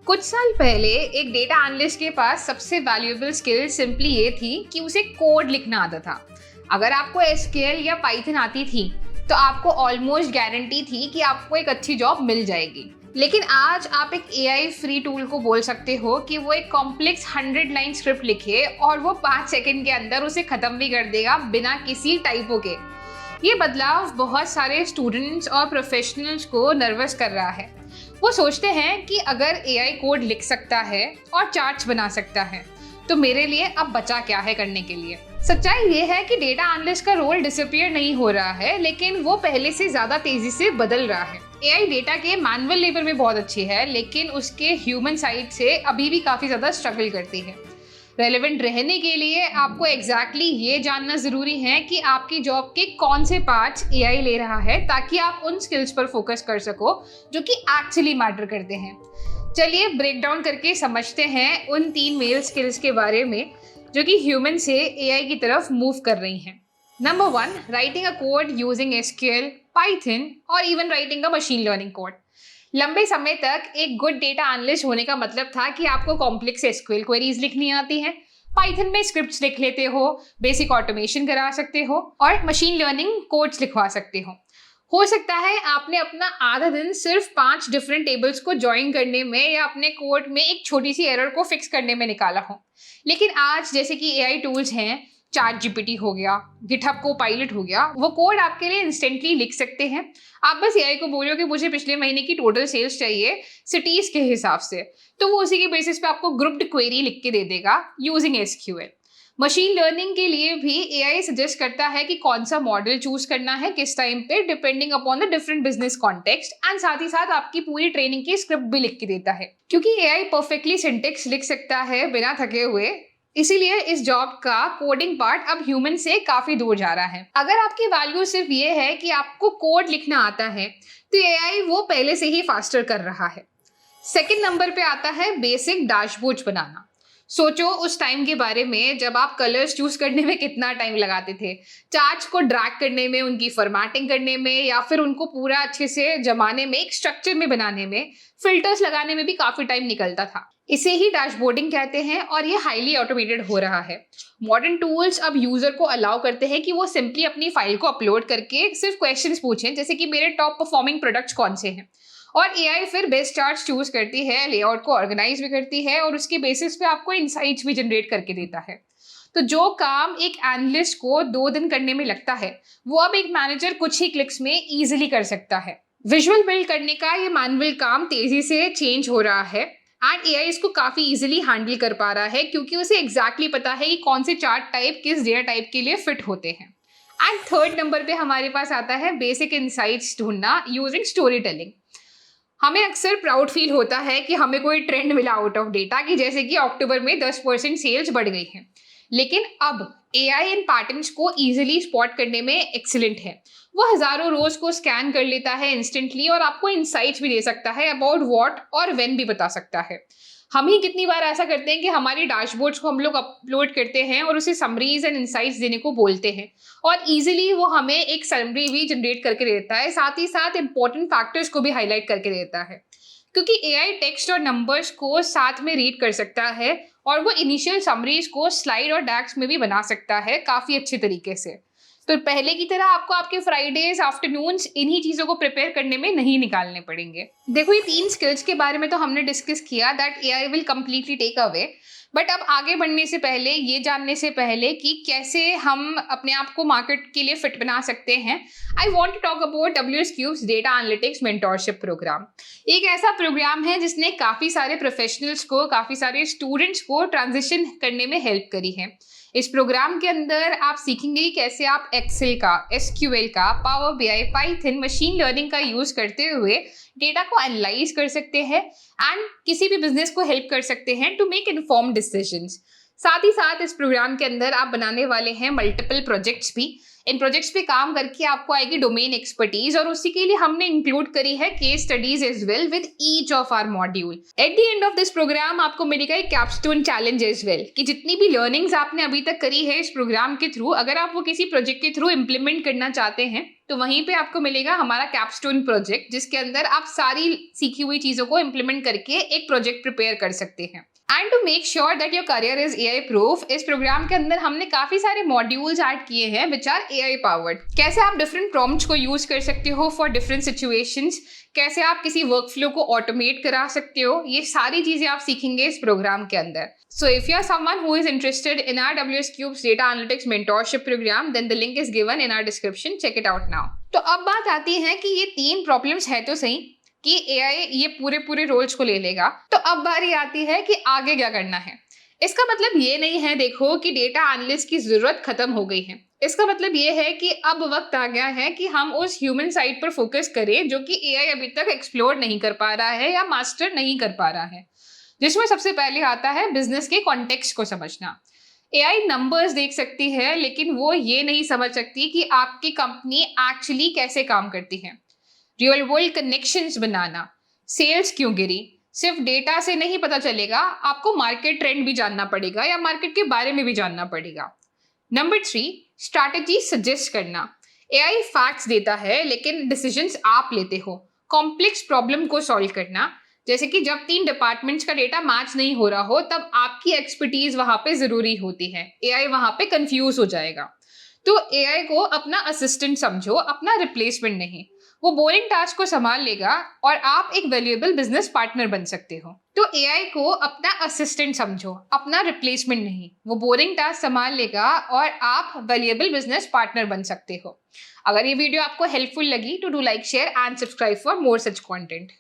कुछ साल पहले एक डेटा एनालिस्ट के पास सबसे वैल्यूएबल स्किल सिंपली ये थी कि उसे कोड लिखना आता था। अगर आपको एसक्यूएल या पाइथन आती थी तो आपको ऑलमोस्ट गारंटी थी कि आपको एक अच्छी जॉब मिल जाएगी। लेकिन आज आप एक एआई फ्री टूल को बोल सकते हो कि वो एक कॉम्प्लेक्स 100 लाइन स्क्रिप्ट लिखे और वो 5 सेकंड के अंदर उसे खत्म भी कर देगा बिना किसी टाइपो के। ये बदलाव बहुत सारे स्टूडेंट्स और प्रोफेशनल्स को नर्वस कर रहा है। वो सोचते हैं कि अगर एआई कोड लिख सकता है और चार्ट्स बना सकता है तो मेरे लिए अब बचा क्या है करने के लिए। सच्चाई ये है कि डेटा एनालिस्ट का रोल डिसअपीयर नहीं हो रहा है, लेकिन वो पहले से ज्यादा तेजी से बदल रहा है। एआई डेटा के मैनुअल लेवल में बहुत अच्छी है, लेकिन उसके ह्यूमन साइड से अभी भी काफी ज्यादा स्ट्रगल करती है। रेलेवेंट रहने के लिए आपको एग्जैक्टली ये जानना जरूरी है कि आपकी जॉब के कौन से पार्ट्स एआई ले रहा है, ताकि आप उन स्किल्स पर फोकस कर सको जो कि एक्चुअली मैटर करते हैं। चलिए ब्रेक डाउन करके समझते हैं उन 3 मेल स्किल्स के बारे में जो कि ह्यूमन से एआई की तरफ मूव कर रही हैं। Number 1, writing a code using SQL, Python और even writing a machine learning code. लंबे समय तक एक गुड डेटा एनालिस्ट होने का मतलब था कि आपको कॉम्प्लेक्स एसक्यूएल क्वेरीज लिखनी आती हैं, पाइथन में स्क्रिप्ट्स लिख लेते हो, बेसिक ऑटोमेशन करा सकते हो और मशीन लर्निंग कोड्स लिखवा सकते हो सकता है आपने अपना आधा दिन सिर्फ 5 डिफरेंट टेबल्स को ज्वाइन करने में या अपने कोड में एक छोटी सी एरर को फिक्स करने में निकाला हो। लेकिन आज जैसे कि एआई टूल्स हैं, चैट जीपीटी हो गया, गिटहब कोपायलट हो गया, वो कोड आपके लिए इंस्टेंटली लिख सकते हैं। आप बस एआई को बोलो कि मुझे पिछले महीने की टोटल सेल्स चाहिए सिटीज के हिसाब से, तो वो उसी के बेसिस पे आपको ग्रुप्ड क्वेरी लिख के दे देगा यूजिंग एसक्यूएल। मशीन लर्निंग के लिए भी एआई सजेस्ट करता है कि कौन सा मॉडल चूज करना है किस टाइम पे, depending upon the different business context, and साथ ही साथ आपकी पूरी ट्रेनिंग की स्क्रिप्ट भी लिख के देता है। क्योंकि एआई परफेक्टली सिंटेक्स लिख सकता है बिना थके हुए, इसीलिए इस जॉब का कोडिंग पार्ट अब ह्यूमन से काफी दूर जा रहा है। अगर आपकी वैल्यू सिर्फ ये है कि आपको कोड लिखना आता है तो एआई वो पहले से ही फास्टर कर रहा है। सेकंड नंबर पे आता है बेसिक डैशबोर्ड्स बनाना। सोचो उस टाइम के बारे में जब आप कलर्स चूज करने में कितना टाइम लगाते थे, चार्ट्स को ड्रैग करने में, उनकी फॉर्मेटिंग करने में, या फिर उनको पूरा अच्छे से जमाने में, एक स्ट्रक्चर में बनाने में, फिल्टर्स लगाने में भी काफी टाइम निकलता था। इसे ही डैशबोर्डिंग कहते हैं और ये हाईली ऑटोमेटेड हो रहा है। मॉडर्न टूल्स अब यूजर को अलाउ करते हैं कि वो सिंपली अपनी फाइल को अपलोड करके सिर्फ क्वेश्चंस पूछें, जैसे कि मेरे टॉप परफॉर्मिंग प्रोडक्ट्स कौन से हैं, और एआई फिर बेस्ट चार्ट्स चूज करती है, लेआउट को ऑर्गेनाइज भी करती है और उसके बेसिस पे आपको इनसाइट्स भी जनरेट करके देता है। तो जो काम एक एनालिस्ट को 2 दिन करने में लगता है, वो अब एक मैनेजर कुछ ही क्लिक्स में इजीली कर सकता है। विजुअल बिल्ड करने का ये मैनुअल काम तेजी से चेंज हो रहा है एंड एआई इसको काफी इजीली हैंडल कर पा रहा है, क्योंकि उसे एग्जैक्टली पता है कि कौन से चार्ट टाइप किस डेटा टाइप के लिए फिट होते हैं। एंड थर्ड नंबर पे हमारे पास आता है बेसिक इनसाइट्स ढूंढना यूजिंग स्टोरी टेलिंग। हमें अक्सर प्राउड फील होता है कि हमें कोई ट्रेंड मिला आउट ऑफ डेटा, कि जैसे कि अक्टूबर में 10% सेल्स बढ़ गई हैं। लेकिन अब एआई इन पैटर्न्स को इजीली स्पॉट करने में एक्सीलेंट है। वो हजारों रोज को स्कैन कर लेता है इंस्टेंटली और आपको इनसाइट्स भी दे सकता है, अबाउट व्हाट और व्हेन भी बता सकता है। हम ही कितनी बार ऐसा करते हैं कि हमारी डैशबोर्ड्स को हम लोग अपलोड करते हैं और उसे समरीज एंड इनसाइट्स देने को बोलते हैं, और इजीली वो हमें एक समरी भी जनरेट करके देता है, साथ ही साथ इंपॉर्टेंट फैक्टर्स को भी हाईलाइट करके देता है। क्योंकि एआई टेक्स्ट और नंबर्स को साथ में रीड कर सकता है और वो इनिशियल समरीज को स्लाइड और डैक्स में भी बना सकता है काफी अच्छे तरीके से। तो पहले की तरह आपको आपके फ्राइडेज आफ्टरनून्स इन्हीं चीजों को प्रिपेयर करने में नहीं निकालने पड़ेंगे। देखो, ये 3 स्किल्स के बारे में तो हमने डिस्कस किया that AI will completely take away, but अब आगे बढ़ने से पहले, ये जानने से पहले कि कैसे हम अपने आप को मार्केट के लिए फिट बना सकते हैं, I want to talk about WS Cube's data analytics mentorship programme. एक ऐसा प्रोग्राम है जिसने काफी सारे प्रोफेशनल्स को, काफी सारे स्टूडेंट्स को ट्रांजिशन करने में हेल्प करी है। इस प्रोग्राम के अंदर आप सीखेंगे कि कैसे आप एक्सेल का, एसक्यूएल का, power BI, Python, machine learning का यूज करते हुए डेटा को एनालाइज कर सकते हैं एंड किसी भी बिजनेस को हेल्प कर सकते हैं टू मेक इन्फॉर्म्ड डिसीजंस। साथ ही साथ इस प्रोग्राम के अंदर आप बनाने वाले हैं मल्टीपल प्रोजेक्ट्स भी। इन प्रोजेक्ट्स पे काम करके आपको आएगी डोमेन एक्सपर्टीज, और उसी के लिए हमने इंक्लूड करी है case studies as well with each of our module. At the end of this programme आपको मिलेगा एक कैप्स्टोन चैलेंज एज वेल, कि जितनी भी लर्निंग्स आपने अभी तक करी है इस प्रोग्राम के थ्रू, अगर आप वो किसी प्रोजेक्ट के थ्रू इम्प्लीमेंट करना चाहते हैं तो वहीं पे आपको मिलेगा हमारा कैप्स्टोन प्रोजेक्ट, जिसके अंदर आप सारी सीखी हुई चीजों को इम्प्लीमेंट करके एक प्रोजेक्ट प्रिपेयर कर सकते हैं। And to make sure that your career is AI proof, इस प्रोग्राम के अंदर हमने काफी सारे मॉड्यूल्स ऐड किए हैं विच आर AI पावर्ड। कैसे आप डिफरेंट प्रॉम्प्ट्स को यूज कर सकते हो फॉर डिफरेंट सिचुएशंस, कैसे आप किसी वर्कफ्लो को ऑटोमेट करा सकते हो, ये सारी चीजें आप सीखेंगे इस प्रोग्राम के अंदर। So if you are someone who is interested in our AWS Cube's data analytics mentorship program, then the link is given in our description. Check it out now. तो अब बात आती है कि ये 3 प्रॉब्लम्स है तो सही कि AI ये पूरे रोल्स को ले लेगा, तो अब बारी आती है कि आगे क्या करना है। इसका मतलब ये नहीं है देखो कि डेटा एनालिस्ट की जरूरत खत्म हो गई है। इसका मतलब ये है कि अब वक्त आ गया है कि हम उस ह्यूमन साइड पर फोकस करें जो कि AI अभी तक एक्सप्लोर नहीं कर पा रहा है या मास्टर नहीं कर पा रहा है, जिसमें सबसे पहले आता है बिजनेस के कॉन्टेक्स्ट को समझना। AI नंबर्स देख सकती है लेकिन वो ये नहीं समझ सकती कि आपकी कंपनी एक्चुअली कैसे काम करती है। रियल वर्ल्ड कनेक्शंस बनाना, सेल्स क्यों गिरी, सिर्फ डेटा से नहीं पता चलेगा, आपको मार्केट ट्रेंड भी जानना पड़ेगा या मार्केट के बारे में भी जानना पड़ेगा। नंबर 3, स्ट्रैटेजी सजेस्ट करना। AI फैक्ट्स देता है लेकिन डिसीजंस आप लेते हो। कॉम्प्लेक्स प्रॉब्लम को सॉल्व करना, जैसे कि जब 3 डिपार्टमेंट्स का डेटा मैच नहीं हो रहा हो तब आपकी एक्सपर्टीज वहां पे जरूरी होती है, AI वहां पे कंफ्यूज हो जाएगा। तो AI को अपना असिस्टेंट समझो, अपना रिप्लेसमेंट नहीं। वो बोरिंग टास्क को संभाल लेगा और आप एक वैल्यूएबल बिजनेस पार्टनर बन सकते हो। तो AI को अपना असिस्टेंट समझो, अपना रिप्लेसमेंट नहीं। वो बोरिंग टास्क संभाल लेगा और आप वैल्यूएबल बिजनेस पार्टनर बन सकते हो। अगर ये वीडियो आपको हेल्पफुल लगी तो do like, share and subscribe for more such content.